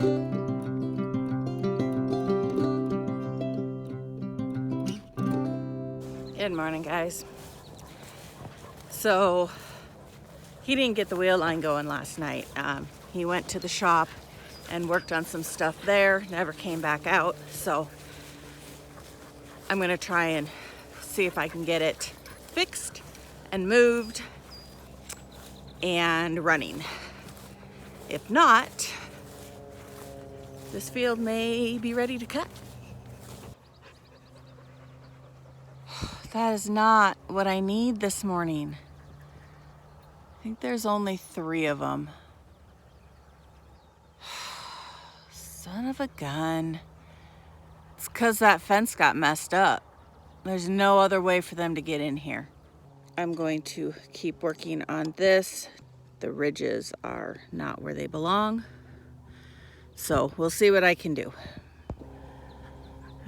Good morning, guys. So he didn't get the wheel line going last night. He went to the shop and worked on some stuff there, never came back out. So I'm gonna try and see if I can get it fixed and moved and running. If not, this field may be ready to cut. That is not what I need this morning. I think there's only 3 of them. Son of a gun. It's because that fence got messed up. There's no other way for them to get in here. I'm going to keep working on this. The ridges are not where they belong. So we'll see what I can do.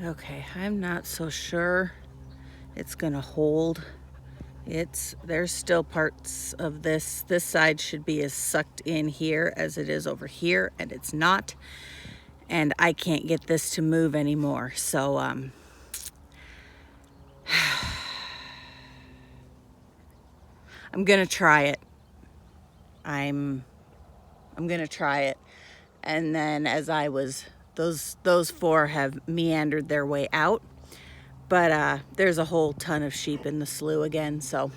Okay, I'm not so sure it's gonna hold. There's still parts of this. This side should be as sucked in here as it is over here, and it's not. And I can't get this to move anymore. So I'm gonna try it. I'm gonna try it. And then as I was, those 4 have meandered their way out. But there's a whole ton of sheep in the slough again, so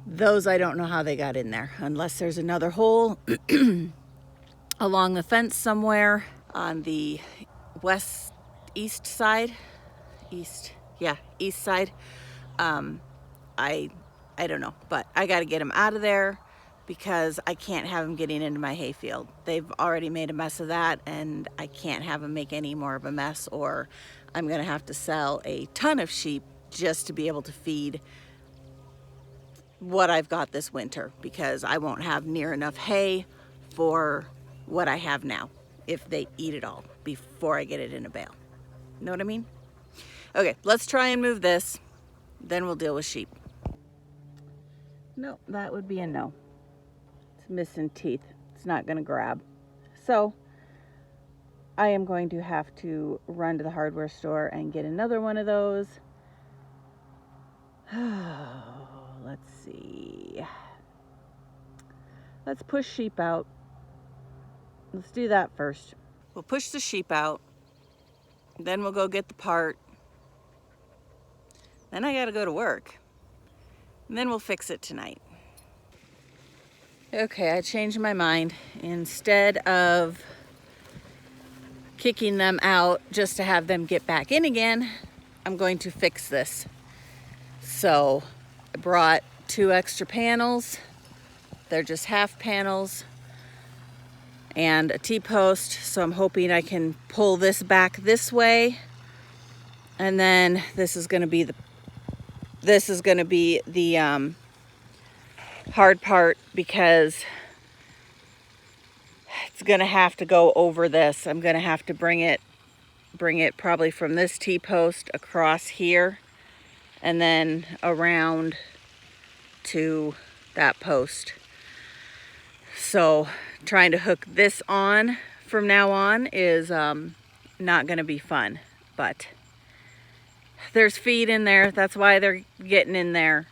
those I don't know how they got in there, unless there's another hole along the fence somewhere on the east side. I don't know, but I got to get them out of there because I can't have them getting into my hayfield. They've already made a mess of that, and I can't have them make any more of a mess, or I'm gonna have to sell a ton of sheep just to be able to feed what I've got this winter, because I won't have near enough hay for what I have now if they eat it all before I get it in a bale. Know what I mean? Okay, let's try and move this, then we'll deal with sheep. No, that would be a no. It's missing teeth. It's not gonna grab. So I am going to have to run to the hardware store and get another one of those. Let's see. Let's push sheep out. Let's do that first. We'll push the sheep out. Then we'll go get the part. Then I gotta go to work. And then we'll fix it tonight. Okay, I changed my mind. Instead of kicking them out just to have them get back in again, I'm going to fix this. So I brought 2 extra panels. They're just half panels and a T-post. So I'm hoping I can pull this back this way. And then this is going to be the hard part, because it's gonna have to go over this. I'm gonna have to bring it probably from this T-post across here and then around to that post. So trying to hook this on from now on is not gonna be fun, but there's feed in there. That's why they're getting in there.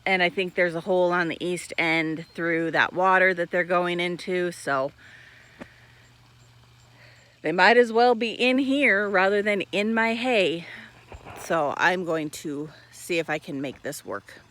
And I think there's a hole on the east end through that water that they're going into. So they might as well be in here rather than in my hay. So I'm going to see if I can make this work.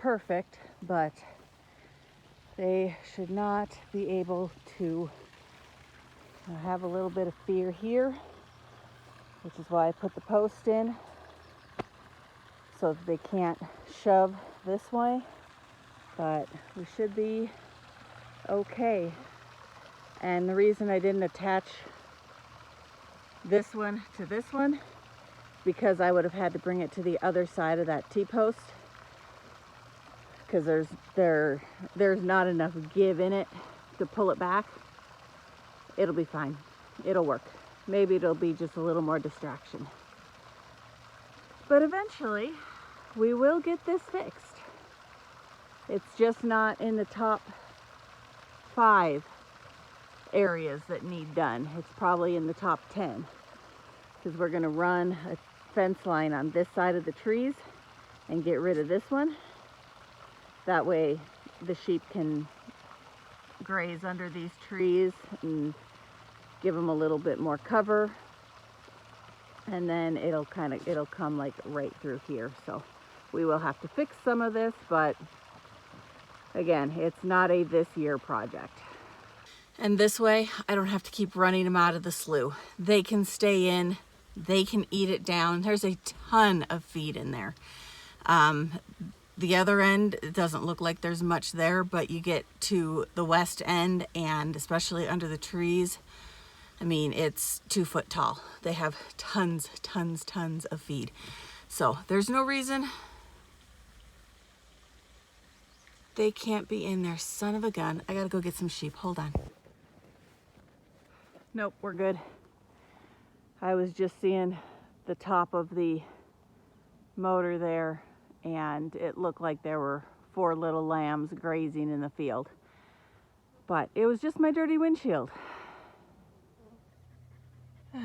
perfect, but they should not be able to have a little bit of fear here, which is why I put the post in, so that they can't shove this way. But we should be okay. And the reason I didn't attach this one to this one, because I would have had to bring it to the other side of that T-post, because there's not enough give in it to pull it back. It'll be fine. It'll work. Maybe it'll be just a little more distraction. But eventually, we will get this fixed. It's just not in the top 5 areas that need done. It's probably in the top 10, because we're gonna run a fence line on this side of the trees and get rid of this one. That way the sheep can graze under these trees and give them a little bit more cover, and then it'll come like right through here. So we will have to fix some of this, but again, it's not a this year project. And this way I don't have to keep running them out of the slough. They can stay in, they can eat it down. There's a ton of feed in there. The other end, it doesn't look like there's much there, but you get to the west end, and especially under the trees, I mean, it's 2 foot tall. They have tons of feed. So there's no reason they can't be in there. Son of a gun. I gotta go get some sheep. Hold on. Nope, we're good. I was just seeing the top of the motor there, and it looked like there were 4 little lambs grazing in the field. But it was just my dirty windshield.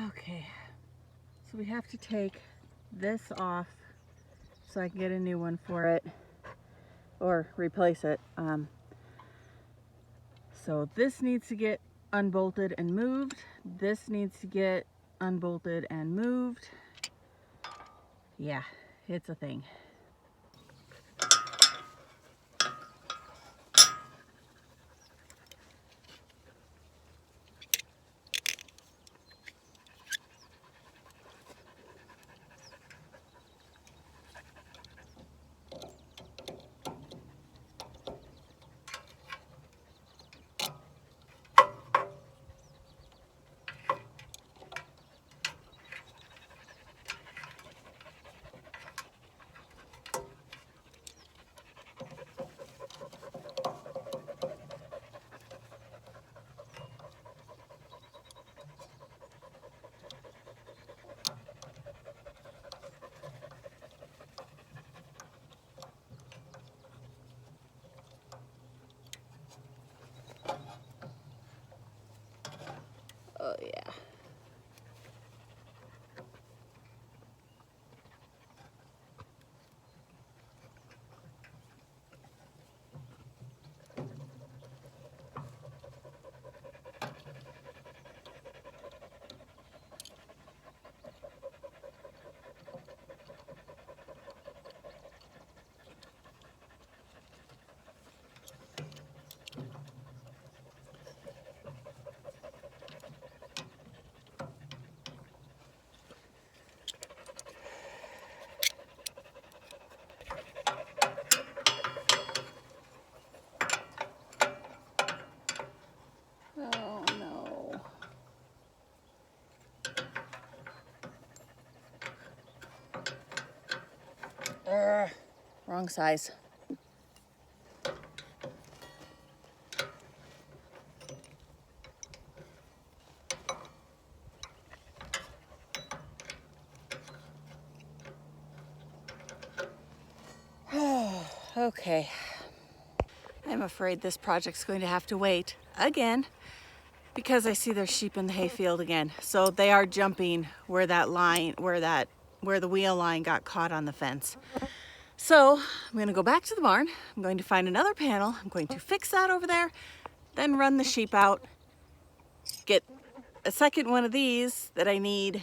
Okay, so we have to take this off so I can get a new one for it, or replace it. So this needs to get unbolted and moved. This needs to get unbolted and moved. Yeah, it's a thing. Oh yeah. Oh no. Wrong size. Okay. I'm afraid this project's going to have to wait again, because I see there's sheep in the hayfield again. So they are jumping where that line, where the wheel line got caught on the fence. So I'm going to go back to the barn. I'm going to find another panel. I'm going to fix that over there, then run the sheep out, get a second one of these that I need,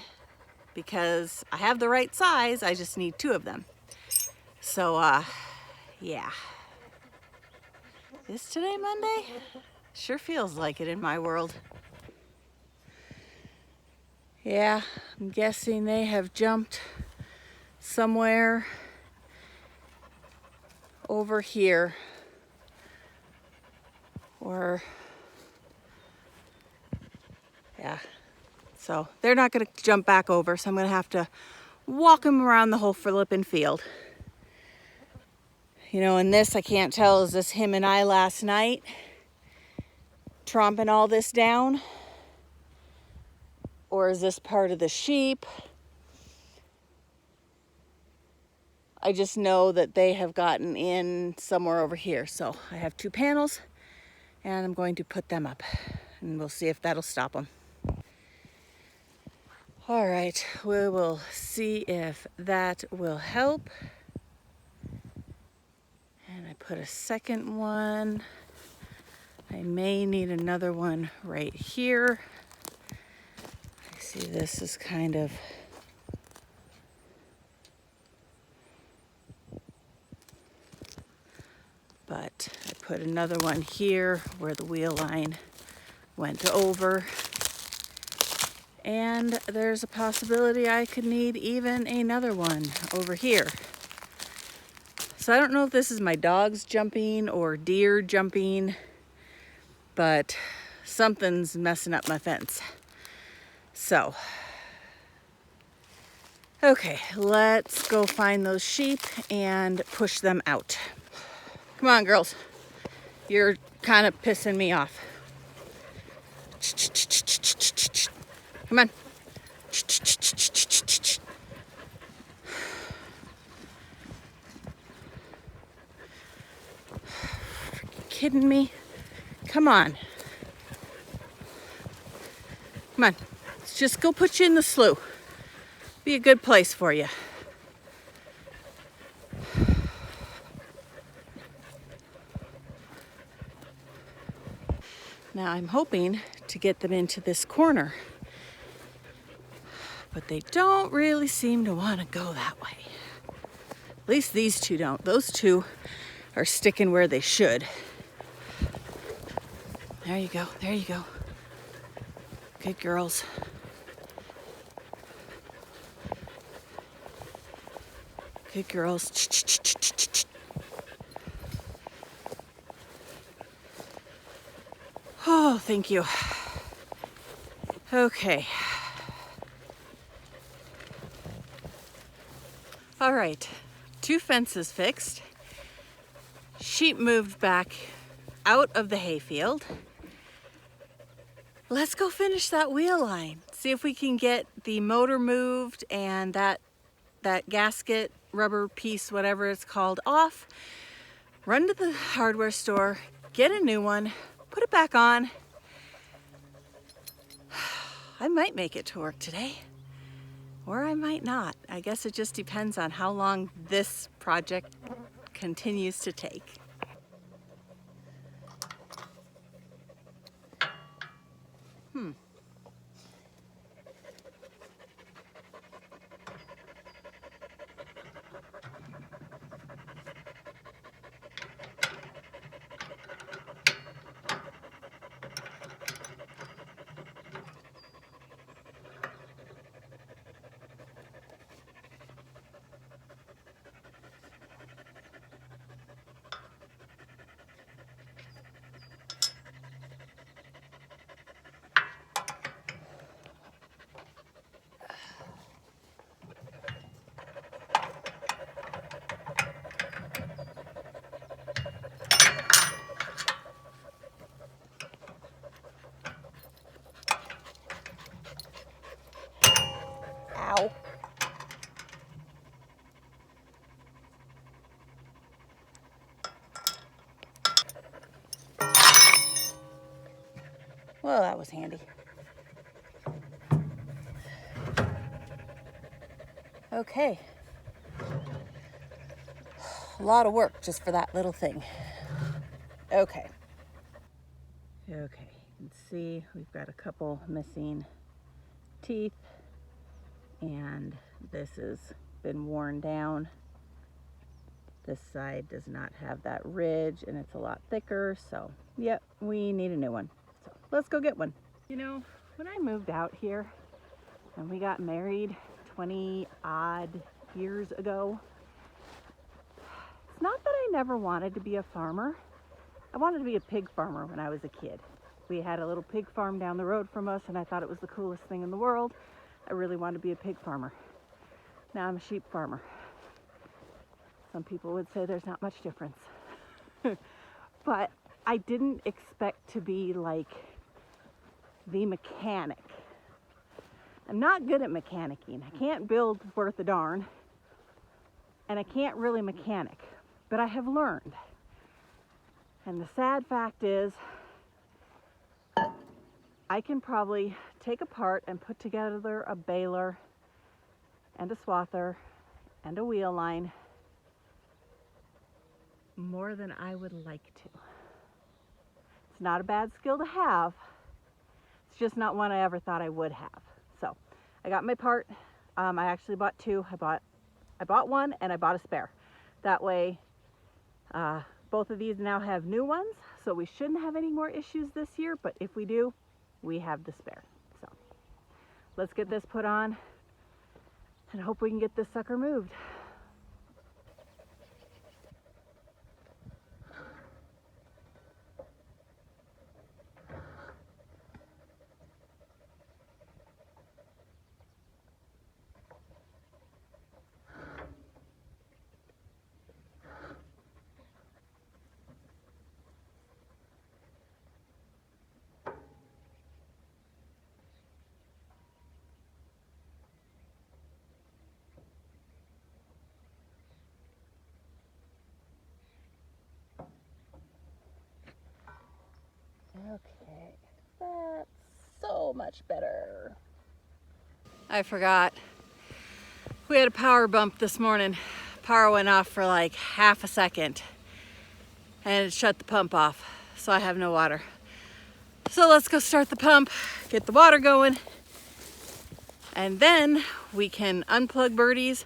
because I have the right size. I just need 2 of them. So Yeah. Is today Monday? Sure feels like it in my world. Yeah, I'm guessing they have jumped somewhere over here. Or, yeah. So they're not gonna jump back over, so I'm gonna have to walk them around the whole flippin' field. You know, and this, I can't tell, is this him and I last night tromping all this down? Or is this part of the sheep? I just know that they have gotten in somewhere over here. So I have 2 panels and I'm going to put them up and we'll see if that'll stop them. All right, we will see if that will help. And I put a second one. I may need another one right here. I see this is kind of but I put another one here where the wheel line went over. And there's a possibility I could need even another one over here. So I don't know if this is my dogs jumping or deer jumping, but something's messing up my fence. So, okay, let's go find those sheep and push them out. Come on, girls. You're kind of pissing me off. Come on. Kidding me? Come on. Come on. Let's just go put you in the slough. Be a good place for you. Now I'm hoping to get them into this corner, but they don't really seem to want to go that way. At least these 2 don't. Those 2 are sticking where they should. There you go. There you go. Good girls. Good girls. Oh, thank you. Okay. All right. 2 fences fixed. Sheep moved back out of the hayfield. Let's go finish that wheel line. See if we can get the motor moved and that gasket, rubber piece, whatever it's called, off. Run to the hardware store, get a new one, put it back on. I might make it to work today, or I might not. I guess it just depends on how long this project continues to take. Ow. Well, that was handy. Okay. A lot of work just for that little thing. Okay. Okay, you can see we've got a couple missing teeth and this has been worn down. This side does not have that ridge and it's a lot thicker, so yep, we need a new one. So let's go get one. You know, when I moved out here and we got married 20 odd years ago, it's not that I never wanted to be a farmer. I wanted to be a pig farmer when I was a kid. We had a little pig farm down the road from us and I thought it was the coolest thing in the world. I really wanted to be a pig farmer. Now I'm a sheep farmer. Some people would say there's not much difference. But I didn't expect to be like the mechanic. I'm not good at mechanicking. I can't build worth a darn. And I can't really mechanic. But I have learned. And the sad fact is, I can probably take apart and put together a baler and a swather and a wheel line more than I would like to. It's not a bad skill to have. It's just not one I ever thought I would have. So I got my part. I actually bought two. I bought one and I bought a spare. That way, both of these now have new ones, so we shouldn't have any more issues this year, but if we do, we have the spare. So let's get this put on and hope we can get this sucker moved. Okay, that's so much better. I forgot. We had a power bump this morning. Power went off for like half a second and it shut the pump off. So I have no water. So let's go start the pump, get the water going, and then we can unplug Birdies.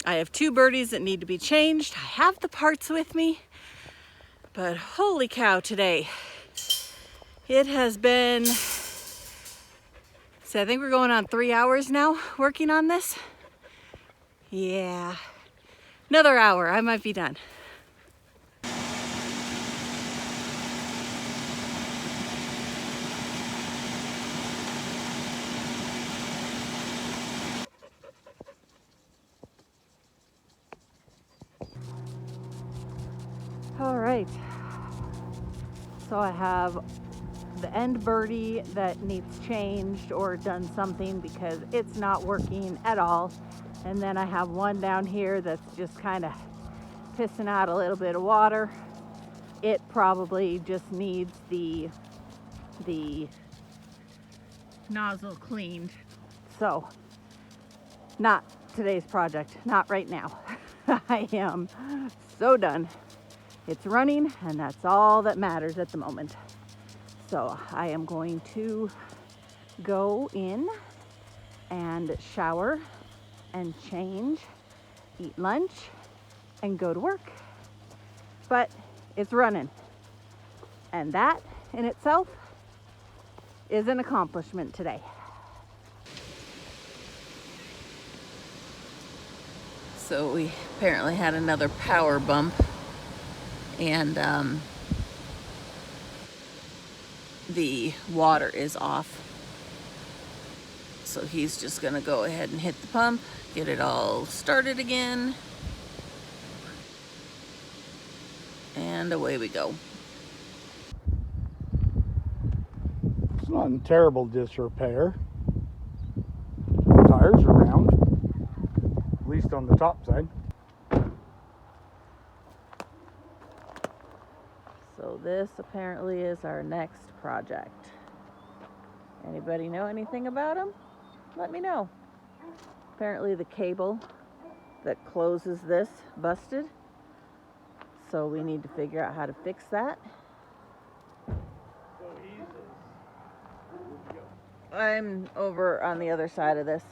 I have two Birdies that need to be changed. I have the parts with me, but holy cow today. It has been, so I think we're going on 3 hours now working on this. Yeah, another hour, I might be done. All right, so I have the end Birdie that needs changed or done something because it's not working at all. And then I have one down here that's just kind of pissing out a little bit of water. It probably just needs the nozzle cleaned. So, not today's project, not right now. I am so done. It's running and that's all that matters at the moment. So I am going to go in and shower and change, eat lunch, and go to work. But it's running. And that in itself is an accomplishment today. So we apparently had another power bump and the water is off. So he's just gonna go ahead and hit the pump, get it all started again, and away we go. It's not in terrible disrepair. Tires are round, at least on the top side. So this apparently is our next project. Anybody know anything about them? Let me know. Apparently the cable that closes this busted. So we need to figure out how to fix that. I'm over on the other side of this.